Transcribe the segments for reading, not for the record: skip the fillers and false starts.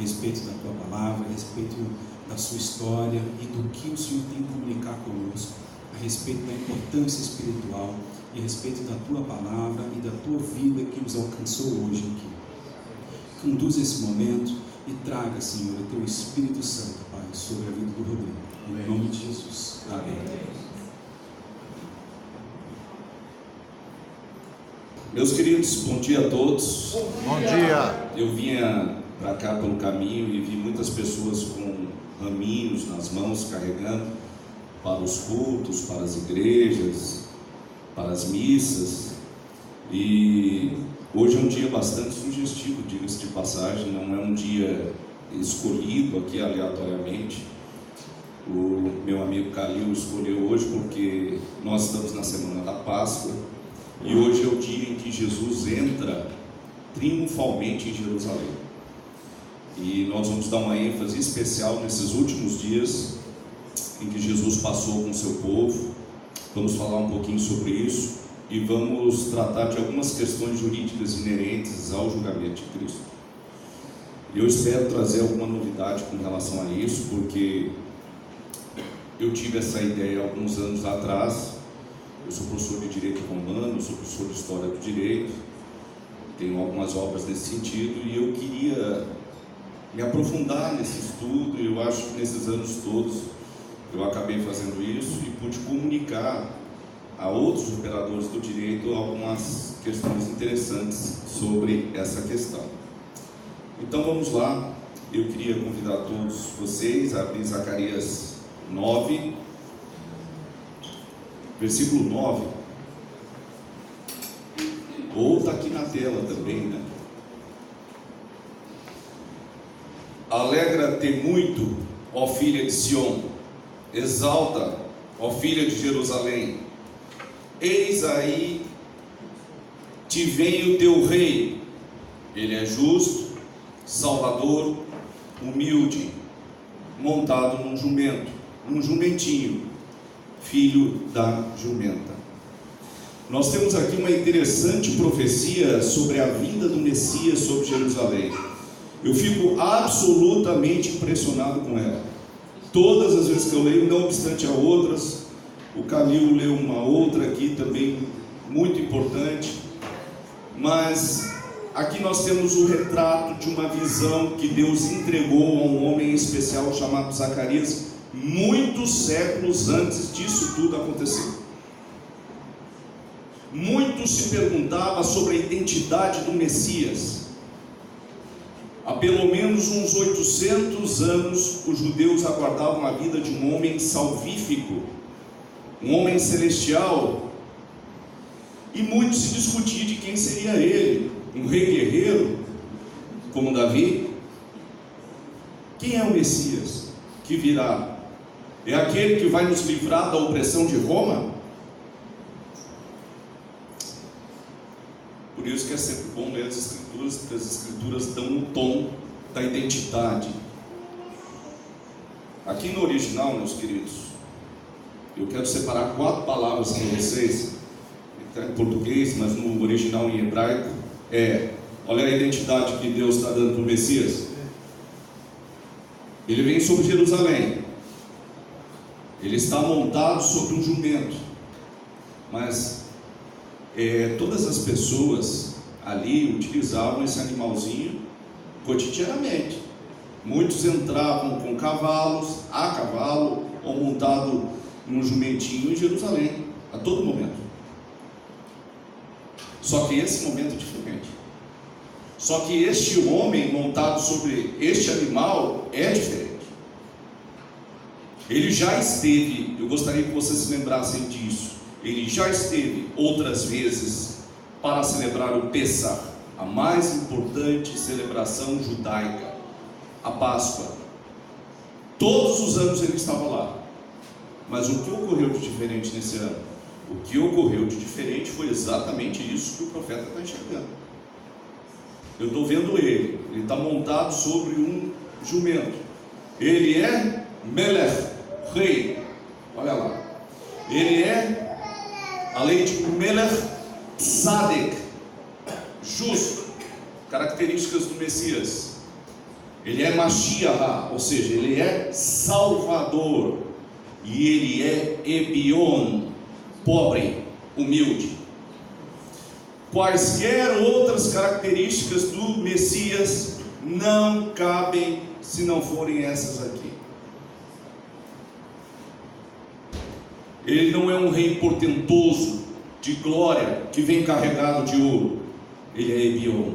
respeito da tua palavra, a respeito da sua história e do que o Senhor tem a comunicar conosco, a respeito da importância espiritual e a respeito da tua palavra e da tua vida que nos alcançou hoje aqui. Conduz esse momento e traga, Senhor, o teu Espírito Santo, Pai, sobre a vida do Rodrigo. Em nome de Jesus. Amém. Meus queridos, bom dia a todos. Bom dia. Eu vinha para cá pelo caminho e vi muitas pessoas com raminhos nas mãos, carregando para os cultos, para as igrejas, para as missas. E hoje é um dia bastante sugestivo, diga-se de passagem, não é um dia escolhido aqui aleatoriamente. O meu amigo Calil escolheu hoje porque nós estamos na semana da Páscoa e hoje é o dia em que Jesus entra triunfalmente em Jerusalém. E nós vamos dar uma ênfase especial nesses últimos dias em que Jesus passou com o seu povo. Vamos falar um pouquinho sobre isso e vamos tratar de algumas questões jurídicas inerentes ao julgamento de Cristo. Eu espero trazer alguma novidade com relação a isso, porque eu tive essa ideia há alguns anos atrás. Eu sou professor de Direito Romano, sou professor de História do Direito, tenho algumas obras nesse sentido e eu queria me aprofundar nesse estudo. E eu acho que nesses anos todos eu acabei fazendo isso e pude comunicar a outros operadores do direito algumas questões interessantes sobre essa questão. Então vamos lá, eu queria convidar todos vocês a abrir Zacarias 9, versículo 9, ou está aqui na tela também, né? Alegra-te muito, ó filha de Sião, exalta, ó filha de Jerusalém, eis aí te vem o teu rei, ele é justo, salvador, humilde, montado num jumento, num jumentinho, filho da jumenta. Nós temos aqui uma interessante profecia sobre a vinda do Messias sobre Jerusalém. Eu fico absolutamente impressionado com ela. Todas as vezes que eu leio, não obstante a outras, o Calil leu uma outra aqui também muito importante, mas aqui nós temos o retrato de uma visão que Deus entregou a um homem especial chamado Zacarias, muitos séculos antes disso tudo acontecer. Muito se perguntava sobre a identidade do Messias. Há pelo menos uns 800 anos, os judeus aguardavam a vida de um homem salvífico, um homem celestial, e muito se discutia de quem seria ele, um rei guerreiro, como Davi. Quem é o Messias que virá? É aquele que vai nos livrar da opressão de Roma? Por isso que é sempre bom ler as Escrituras, porque as Escrituras dão um tom da identidade. Aqui no original, meus queridos, eu quero separar 4 palavras para vocês. Está em português, mas no original em hebraico olha a identidade que Deus está dando para o Messias. Ele vem sobre Jerusalém, ele está montado sobre um jumento, mas todas as pessoas ali utilizavam esse animalzinho cotidianamente. Muitos entravam com cavalos, a cavalo ou montado num jumentinho em Jerusalém, a todo momento. Só que esse momento é diferente. Só que este homem montado sobre este animal é diferente. Ele já esteve, eu gostaria que vocês se lembrassem disso, ele já esteve outras vezes para celebrar o Pessah, a mais importante celebração judaica, a Páscoa. Todos os anos ele estava lá. Mas o que ocorreu de diferente nesse ano? O que ocorreu de diferente foi exatamente isso que o profeta está enxergando. Eu estou vendo ele está montado sobre um jumento. Ele é Melech, rei. Olha lá. Ele é, além de Melech, Tzadek, justo. Características do Messias. Ele é Mashiach, ou seja, ele é Salvador. E ele é Ebion, pobre, humilde. Quaisquer outras características do Messias não cabem se não forem essas aqui. Ele não é um rei portentoso, de glória, que vem carregado de ouro. Ele é Ebion.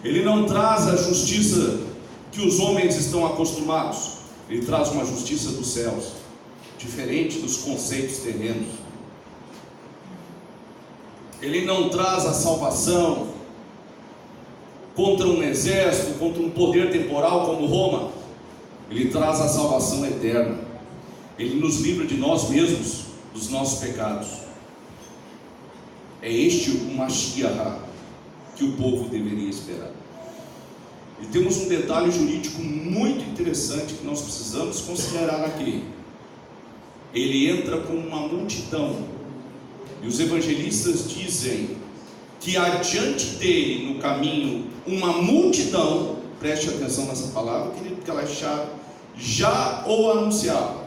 Ele não traz a justiça que os homens estão acostumados. Ele traz uma justiça dos céus, diferente dos conceitos terrenos. Ele não traz a salvação contra um exército, contra um poder temporal como Roma. Ele traz a salvação eterna. Ele nos livra de nós mesmos, dos nossos pecados. É este o Mashiach que o povo deveria esperar. E temos um detalhe jurídico muito interessante que nós precisamos considerar aqui. Ele entra com uma multidão, e os evangelistas dizem que adiante dele no caminho uma multidão, preste atenção nessa palavra, querido, porque ela é chave, já o anunciava.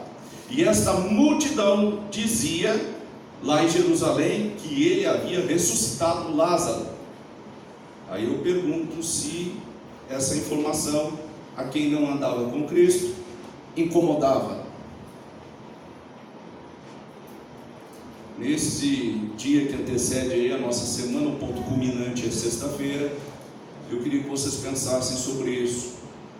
E esta multidão dizia lá em Jerusalém que ele havia ressuscitado Lázaro. Aí eu pergunto se essa informação a quem não andava com Cristo incomodava. Nesse dia que antecede aí a nossa semana, o ponto culminante é sexta-feira, eu queria que vocês pensassem sobre isso.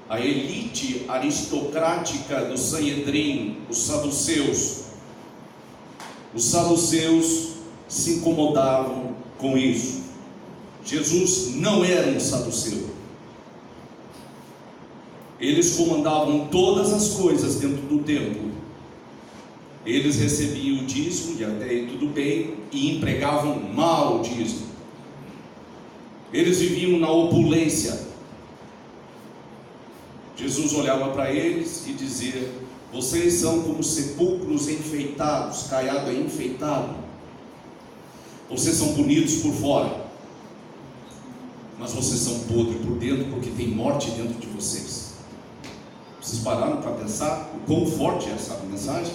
A elite aristocrática do Sanhedrim, os saduceus se incomodavam com isso. Jesus não era um saduceu. Eles comandavam todas as coisas dentro do templo. Eles recebiam o dízimo, e até aí tudo bem, e empregavam mal o dízimo. Eles viviam na opulência. Jesus olhava para eles e dizia: vocês são como sepulcros enfeitados, caiado é enfeitado. Vocês são bonitos por fora, mas vocês são podres por dentro, porque tem morte dentro de vocês. Vocês pararam para pensar o quão forte é essa mensagem?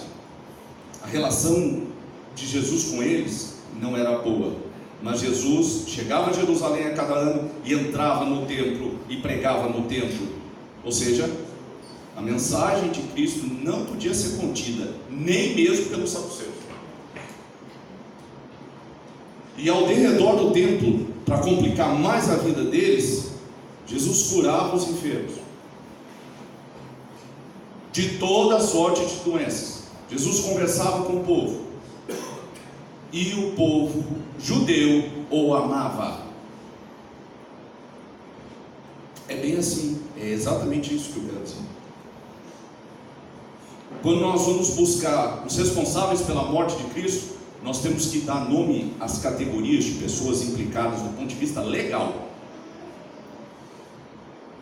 A relação de Jesus com eles não era boa, mas Jesus chegava a Jerusalém a cada ano e entrava no templo e pregava no templo. Ou seja, a mensagem de Cristo não podia ser contida, nem mesmo pelos saduceus. E ao derredor do templo, para complicar mais a vida deles, Jesus curava os enfermos de toda sorte de doenças. Jesus conversava com o povo, e o povo judeu o amava. É bem assim, é exatamente isso que eu quero dizer. Quando nós vamos buscar os responsáveis pela morte de Cristo, nós temos que dar nome às categorias de pessoas implicadas do ponto de vista legal.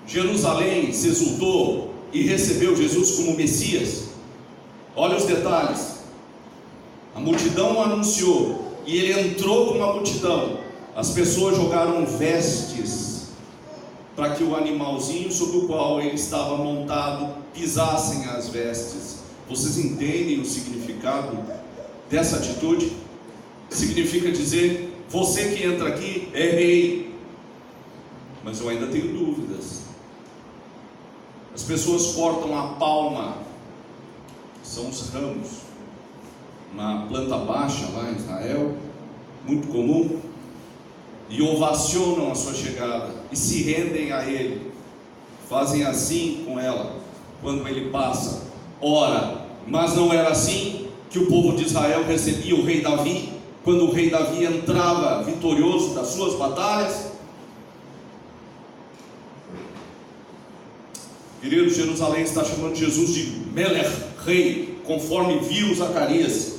Jerusalém se exultou e recebeu Jesus como Messias. Olha os detalhes. A multidão o anunciou, e ele entrou com uma multidão. As pessoas jogaram vestes para que o animalzinho sobre o qual ele estava montado pisassem as vestes. Vocês entendem o significado dessa atitude? Significa dizer: você que entra aqui é rei. Mas eu ainda tenho dúvidas. As pessoas cortam a palma, são os ramos, uma planta baixa lá em Israel, muito comum, e ovacionam a sua chegada, e se rendem a ele, fazem assim com ela, quando ele passa. Ora, mas não era assim que o povo de Israel recebia o rei Davi, quando o rei Davi entrava vitorioso das suas batalhas? Querido, Jerusalém está chamando Jesus de Melech, rei, conforme viu Zacarias.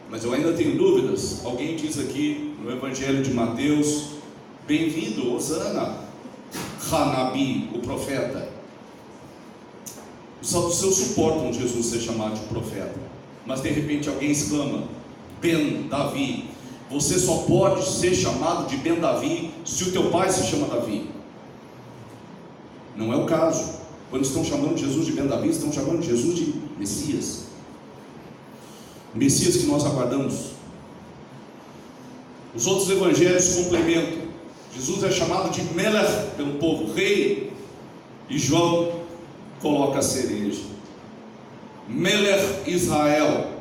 Mas eu ainda tenho dúvidas. Alguém diz aqui no Evangelho de Mateus: bem-vindo, Hosana, Hanabi, o profeta. Os saduceus suportam Jesus ser chamado de profeta, mas de repente alguém exclama: Ben Davi. Você só pode ser chamado de Ben Davi se o teu pai se chama Davi. Não é o caso. Quando estão chamando Jesus de Ben-Davi, estão chamando Jesus de Messias. O Messias que nós aguardamos. Os outros evangelhos complementam. Jesus é chamado de Melech pelo povo, rei. E João coloca a cereja. Melech Israel,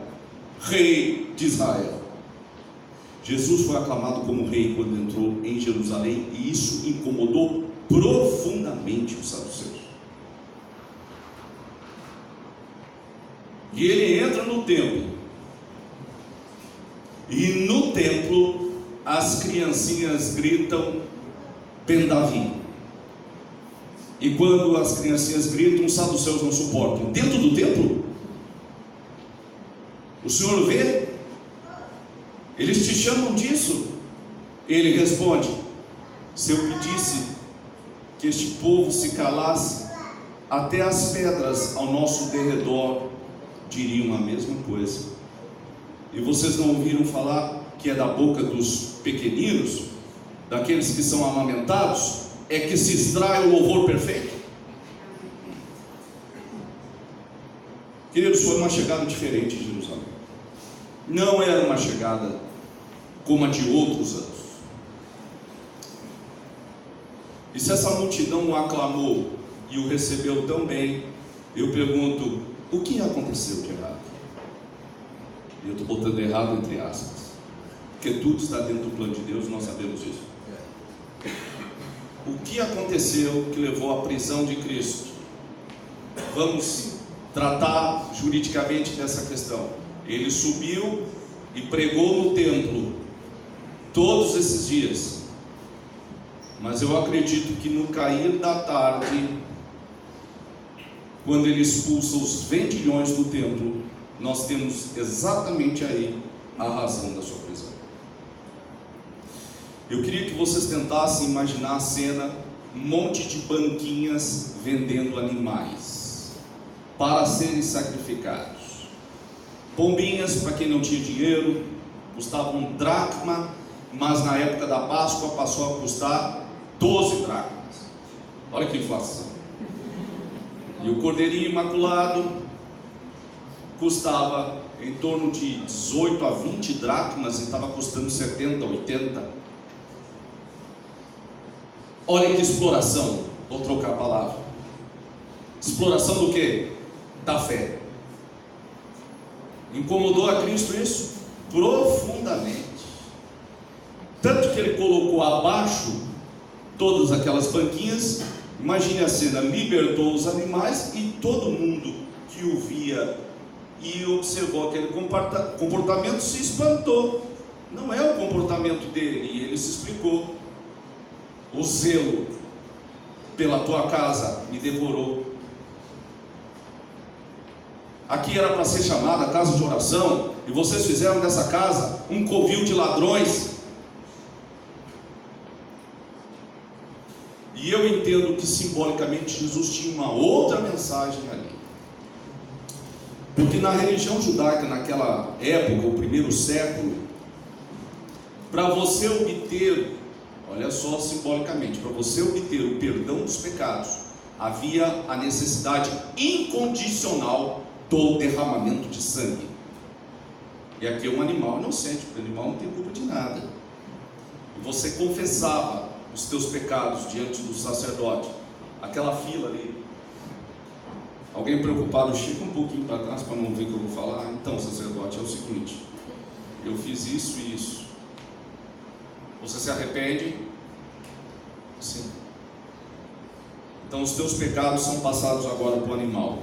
rei de Israel. Jesus foi aclamado como rei quando entrou em Jerusalém, e isso incomodou profundamente os saduceus. E ele entra no templo, e no templo as criancinhas gritam Ben-Davi. E quando as criancinhas gritam, os saduceus não suportam. Dentro do templo, o Senhor vê, eles te chamam disso. Ele responde: se eu pedisse que este povo se calasse, até as pedras ao nosso derredor diriam a mesma coisa. E vocês não ouviram falar que é da boca dos pequeninos, daqueles que são amamentados, é que se extrai o louvor perfeito? Queridos, foi uma chegada diferente em Jerusalém. Não era uma chegada como a de outros anos. E se essa multidão o aclamou e o recebeu tão bem, eu pergunto: o que aconteceu de errado? E eu estou botando errado entre aspas, porque tudo está dentro do plano de Deus, nós sabemos isso. O que aconteceu que levou à prisão de Cristo? Vamos tratar juridicamente dessa questão. Ele subiu e pregou no templo todos esses dias, mas eu acredito que no cair da tarde, quando ele expulsa os vendilhões do templo, nós temos exatamente aí a razão da sua prisão. Eu queria que vocês tentassem imaginar a cena: um monte de banquinhas vendendo animais para serem sacrificados. Pombinhas, para quem não tinha dinheiro, custavam um dracma, mas na época da Páscoa passou a custar 12 dracmas. Olha que inflação. E o cordeirinho imaculado custava em torno de 18 a 20 dracmas e estava custando 70, 80. Olha que exploração. Vou trocar a palavra. Exploração do quê? Da fé. Incomodou a Cristo isso? Profundamente. Tanto que ele colocou abaixo todas aquelas banquinhas. Imagine a cena: libertou os animais, e todo mundo que o via e observou aquele comportamento se espantou. Não é o comportamento dele, e ele se explicou: o zelo pela tua casa me devorou. Aqui era para ser chamada casa de oração, e vocês fizeram dessa casa um covil de ladrões. E eu entendo que simbolicamente Jesus tinha uma outra mensagem ali. Porque na religião judaica, naquela época, o primeiro século, para você obter, olha só simbolicamente, para você obter o perdão dos pecados, havia a necessidade incondicional do derramamento de sangue. E aqui é um animal inocente, porque o animal não tem culpa de nada. E você confessava os teus pecados diante do sacerdote. Aquela fila ali. Alguém preocupado, chega um pouquinho para trás para não ver o que eu vou falar. Então, sacerdote, é o seguinte: eu fiz isso e isso. Você se arrepende? Sim. Então os teus pecados são passados agora para o animal.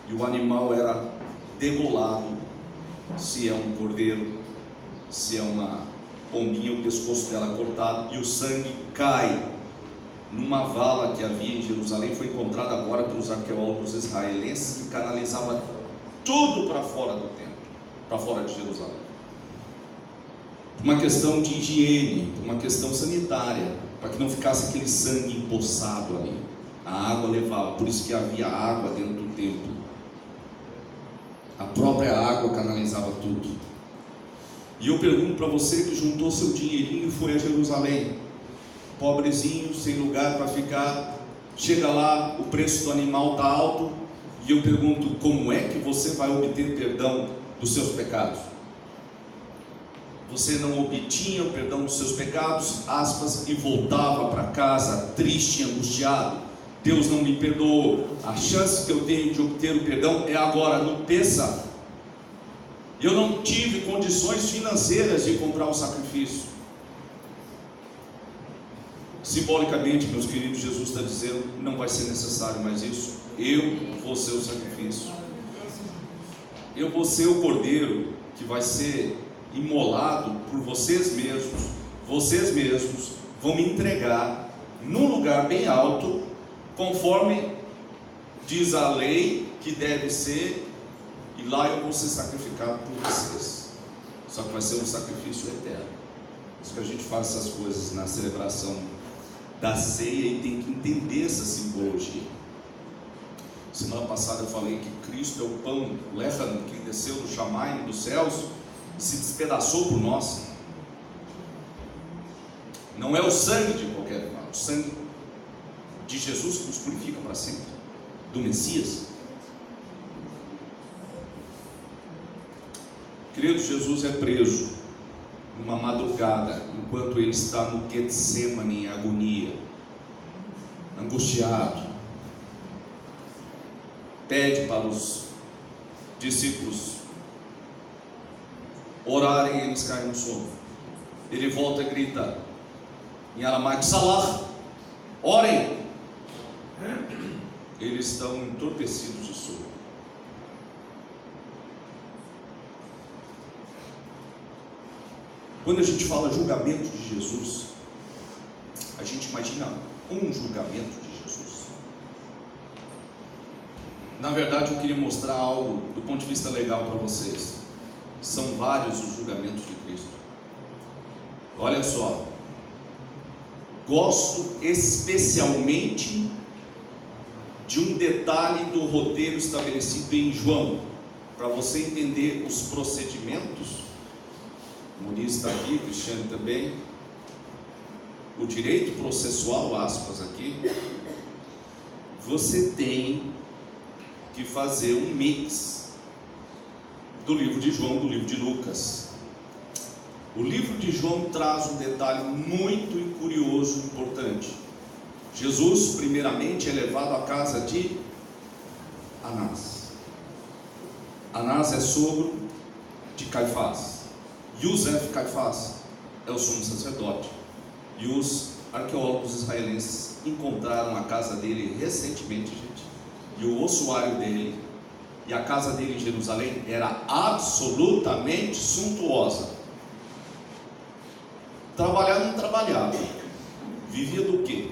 E o animal era degolado, se é um cordeiro, se é uma pombinha, o pescoço dela cortado, e o sangue cai numa vala que havia em Jerusalém. Foi encontrada agora pelos arqueólogos israelenses, que canalizava tudo para fora do templo, para fora de Jerusalém. Uma questão de higiene, uma questão sanitária, para que não ficasse aquele sangue empoçado ali. A água levava, por isso que havia água dentro do templo. A própria água canalizava tudo. E eu pergunto para você que juntou seu dinheirinho e foi a Jerusalém: pobrezinho, sem lugar para ficar. Chega lá, o preço do animal está alto, e eu pergunto: como é que você vai obter perdão dos seus pecados? Você não obtinha o perdão dos seus pecados, aspas, e voltava para casa triste e angustiado. Deus não me perdoou. A chance que eu tenho de obter o perdão é agora, no Pêssar. Eu não tive condições financeiras de comprar o sacrifício. Simbolicamente, meus queridos, Jesus está dizendo: não vai ser necessário mais isso. Eu vou ser o sacrifício. Eu vou ser o cordeiro que vai ser imolado por vocês mesmos. Vocês mesmos vão me entregar num lugar bem alto, conforme diz a lei que deve ser, e lá eu vou ser sacrificado por vocês. Só que vai ser um sacrifício eterno. Por isso que a gente faz essas coisas na celebração da ceia e tem que entender essa simbologia. Semana passada eu falei que Cristo é o pão, o Levan, que desceu do Shamaim, dos céus, e se despedaçou por nós. Não é o sangue de qualquer animal, o sangue de Jesus que nos purifica para sempre, do Messias. Querido, Jesus é preso numa madrugada, enquanto ele está no Getsemane em agonia, angustiado. Pede para os discípulos orarem e eles caem no sono. Ele volta e grita em aramaico: Salah, orem. Eles estão entorpecidos de sono. Quando a gente fala julgamento de Jesus, a gente imagina um julgamento de Jesus. Na verdade, eu queria mostrar algo do ponto de vista legal para vocês. São vários os julgamentos de Cristo. Olha só, gosto especialmente de um detalhe do roteiro estabelecido em João, para você entender os procedimentos. O Muniz está aqui, o Cristiano também. O direito processual, aspas aqui. Você tem que fazer um mix do livro de João, do livro de Lucas. O livro de João traz um detalhe muito curioso e importante. Jesus, primeiramente, é levado à casa de Anás. Anás é sogro de Caifás. Yosef Caifás é o sumo sacerdote. E os arqueólogos israelenses encontraram a casa dele recentemente, gente. E o ossuário dele e a casa dele em Jerusalém era absolutamente suntuosa. Trabalhar não trabalhava. Vivia do quê?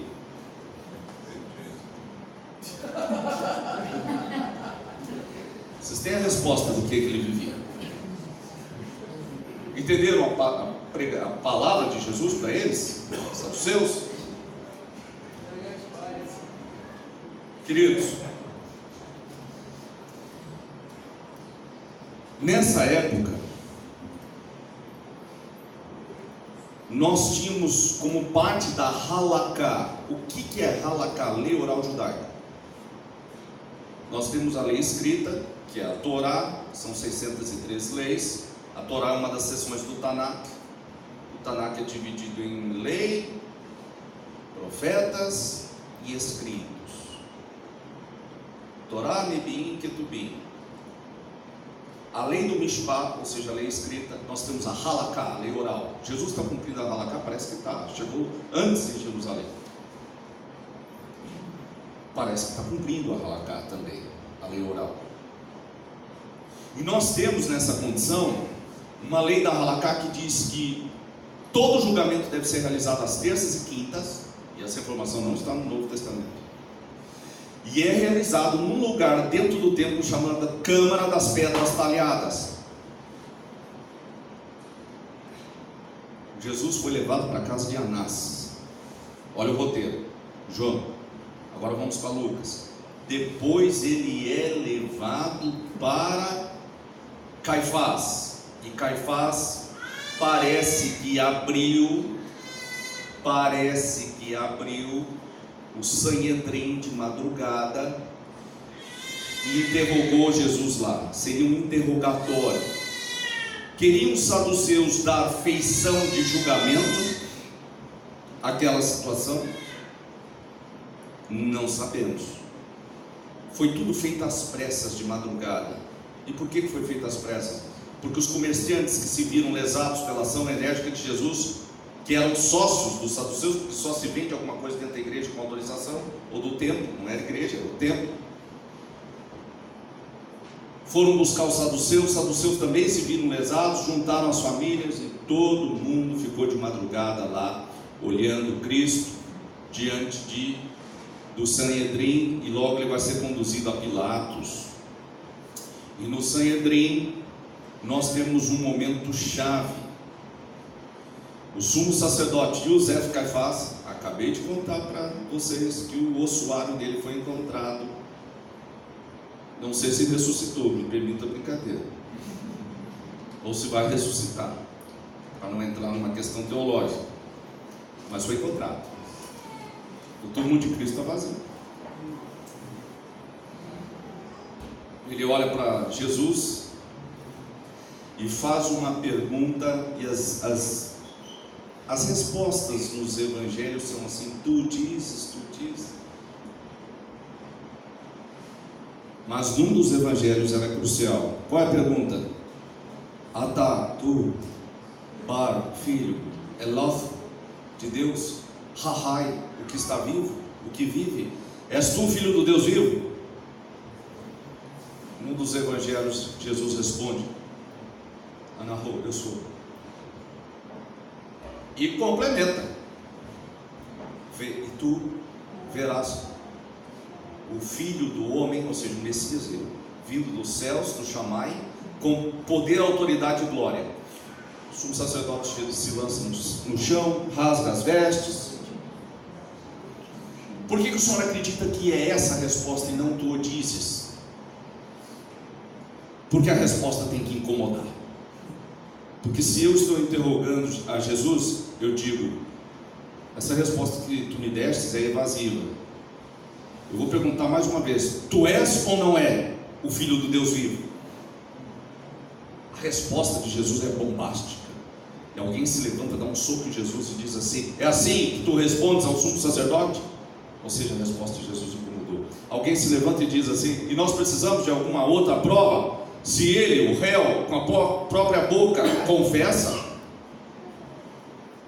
Vocês têm a resposta do que ele vivia? Entenderam a palavra de Jesus para eles? São seus? Queridos, nessa época, nós tínhamos como parte da Halaká. O que é Halaká? Lei oral judaica. Nós temos a lei escrita, que é a Torá, são 603 leis. A Torá é uma das seções do Tanakh. O Tanakh é dividido em lei, profetas e escritos. Torá, Nebiim e Ketubim. Além do Mishpat, ou seja, a lei escrita, nós temos a Halaká, a lei oral. Jesus está cumprindo a Halaká? Parece que está. Chegou antes em Jerusalém. Parece que está cumprindo a Halaká também, a lei oral. E nós temos nessa condição uma lei da Halaká que diz que todo julgamento deve ser realizado às terças e quintas, e essa informação não está no Novo Testamento. E é realizado num lugar dentro do templo chamado Câmara das Pedras Talhadas. Jesus foi levado para a casa de Anás. Olha o roteiro, João. Agora vamos para Lucas. Depois ele é levado para Caifás. E Caifás parece que abriu parece que abriu o Sanhedrim de madrugada e interrogou Jesus lá. Seria um interrogatório. Queriam os saduceus dar feição de julgamento àquela situação? Não sabemos. Foi tudo feito às pressas de madrugada. E por que foi feito às pressas? Porque os comerciantes que se viram lesados pela ação enérgica de Jesus, que eram sócios dos saduceus, porque só se vende alguma coisa dentro da igreja com autorização, ou do templo, não era igreja, era o templo. Foram buscar os saduceus também se viram lesados, juntaram as famílias e todo mundo ficou de madrugada lá, olhando Cristo diante do Sanhedrim, e logo ele vai ser conduzido a Pilatos. E no Sanhedrim nós temos um momento chave. O sumo sacerdote José Caifás, acabei de contar para vocês que o ossuário dele foi encontrado. Não sei se ressuscitou, me permita a brincadeira, ou se vai ressuscitar, para não entrar numa questão teológica, mas foi encontrado. O túmulo de Cristo está vazio. Ele olha para Jesus e faz uma pergunta, e as respostas nos evangelhos são assim: tu dizes. Mas num dos evangelhos era crucial. Qual é a pergunta? Atá, tu, Bar, filho, Elof, de Deus, Rahai, o que está vivo, o que vive, és tu filho do Deus vivo? Num dos evangelhos Jesus responde: Anahô, eu sou. E complementa: e tu verás o Filho do Homem, ou seja, o Messias, vindo dos céus, do Chamai, com poder, autoridade e glória. O sumo sacerdote se lança no chão, rasga as vestes. Por que o senhor acredita que é essa a resposta e não tu o dizes? Porque a resposta tem que incomodar. Porque se eu estou interrogando a Jesus, eu digo: essa resposta que tu me destes é evasiva. Eu vou perguntar mais uma vez: tu és ou não é o Filho do Deus vivo? A resposta de Jesus é bombástica. E alguém se levanta, dá um soco em Jesus e diz assim: é assim que tu respondes ao sumo sacerdote? Ou seja, a resposta de Jesus incomodou. Alguém se levanta e diz assim: e nós precisamos de alguma outra prova? Se ele, o réu, com a própria boca confessa?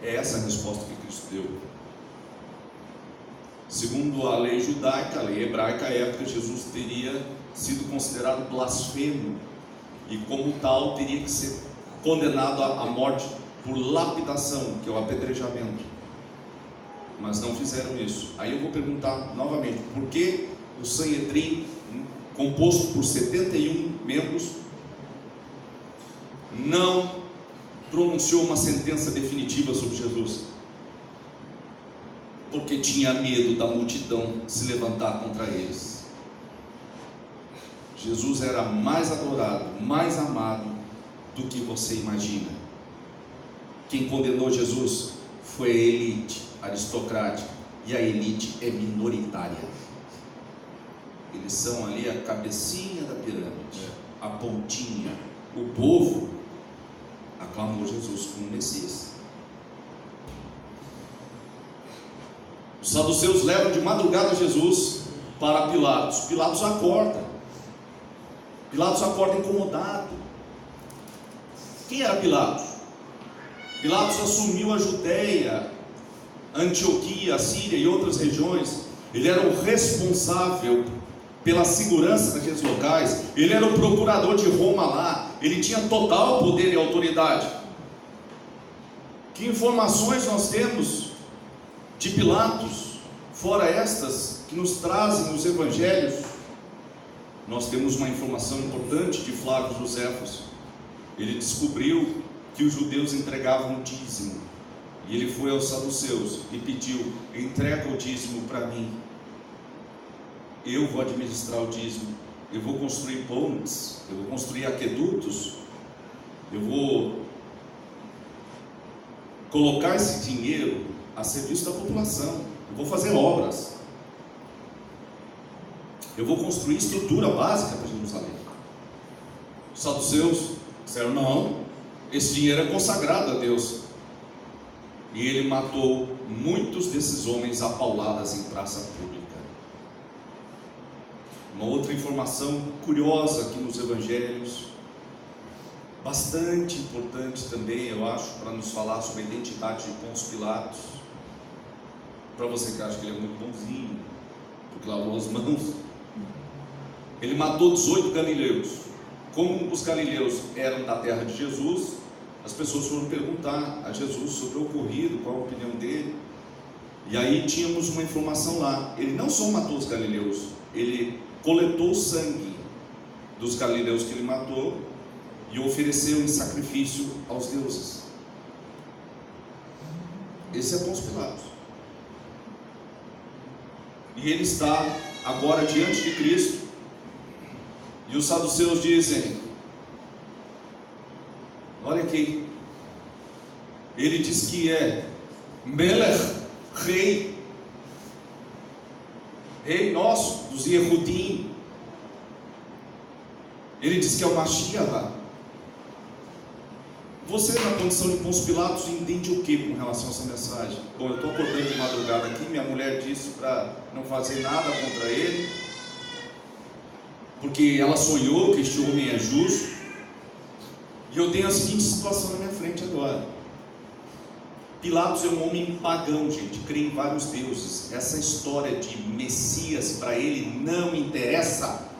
É essa a resposta que Cristo deu. Segundo a lei judaica, a lei hebraica, à época, Jesus teria sido considerado blasfemo e como tal teria que ser condenado à morte por lapidação, que é o apedrejamento. Mas não fizeram isso. Aí eu vou perguntar novamente: por que o Sanhedrim, composto por 71 membros, não pronunciou uma sentença definitiva sobre Jesus? Porque tinha medo da multidão se levantar contra eles. Jesus era mais adorado, mais amado do que você imagina. Quem condenou Jesus foi a elite aristocrática, e a elite é minoritária. Eles são ali a cabecinha da pirâmide, a pontinha. O povo aclamou Jesus como Messias. Os saduceus levam de madrugada Jesus para Pilatos. Pilatos acorda. Pilatos acorda incomodado. Quem era Pilatos? Pilatos assumiu a Judéia, Antioquia, a Síria e outras regiões. Ele era o responsável pela segurança daqueles locais. Ele era o procurador de Roma lá. Ele tinha total poder e autoridade. Que informações nós temos de Pilatos, fora estas que nos trazem os evangelhos? Nós temos uma informação importante de Flávio Joséfos. Ele descobriu que os judeus entregavam o dízimo, e ele foi aos saduceus e pediu: entrega o dízimo para mim, eu vou administrar o dízimo, eu vou construir pontes, eu vou construir aquedutos, eu vou colocar esse dinheiro a serviço da população. Eu vou fazer obras. Eu vou construir estrutura básica para Jerusalém. Os saduceus disseram: não, esse dinheiro é consagrado a Deus. E ele matou muitos desses homens a pauladas em praça pública. Uma outra informação curiosa aqui nos evangelhos, bastante importante também, eu acho, para nos falar sobre a identidade de Pôncio Pilatos. Para você que acha que ele é muito bonzinho, porque lavou as mãos, ele matou 18 galileus. Como os galileus eram da terra de Jesus, as pessoas foram perguntar a Jesus sobre o ocorrido, qual a opinião dele. E aí tínhamos uma informação lá: ele não só matou os galileus, ele coletou o sangue dos galileus que ele matou e ofereceu em sacrifício aos deuses. Esse é Pôncio Pilatos. E ele está agora diante de Cristo, e os saduceus dizem: olha aqui, ele diz que é Melech, rei nosso, dos Yehudim. Ele diz que é o Mashiach. Você, na condição de Pôncio Pilatos, entende o que com relação a essa mensagem? Bom, eu estou acordando de madrugada aqui, minha mulher disse para não fazer nada contra ele, porque ela sonhou que este homem é justo. E eu tenho a seguinte situação na minha frente agora: Pilatos é um homem pagão, gente, crê em vários deuses. Essa história de Messias para ele não interessa.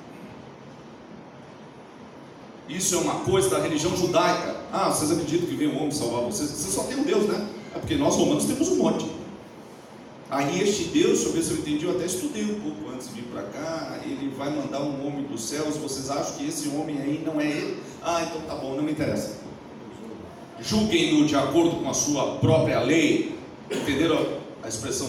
Isso é uma coisa da religião judaica. Ah, vocês acreditam que vem um homem salvar vocês? Vocês só tem um Deus, né? É porque nós romanos temos um monte. Aí este Deus, deixa eu ver se eu entendi, eu até estudei um pouco antes de vir para cá. Ele vai mandar um homem dos céus. Vocês acham que esse homem aí não é ele? Ah, então tá bom, não me interessa. Julguem-no de acordo com a sua própria lei. Entenderam a expressão?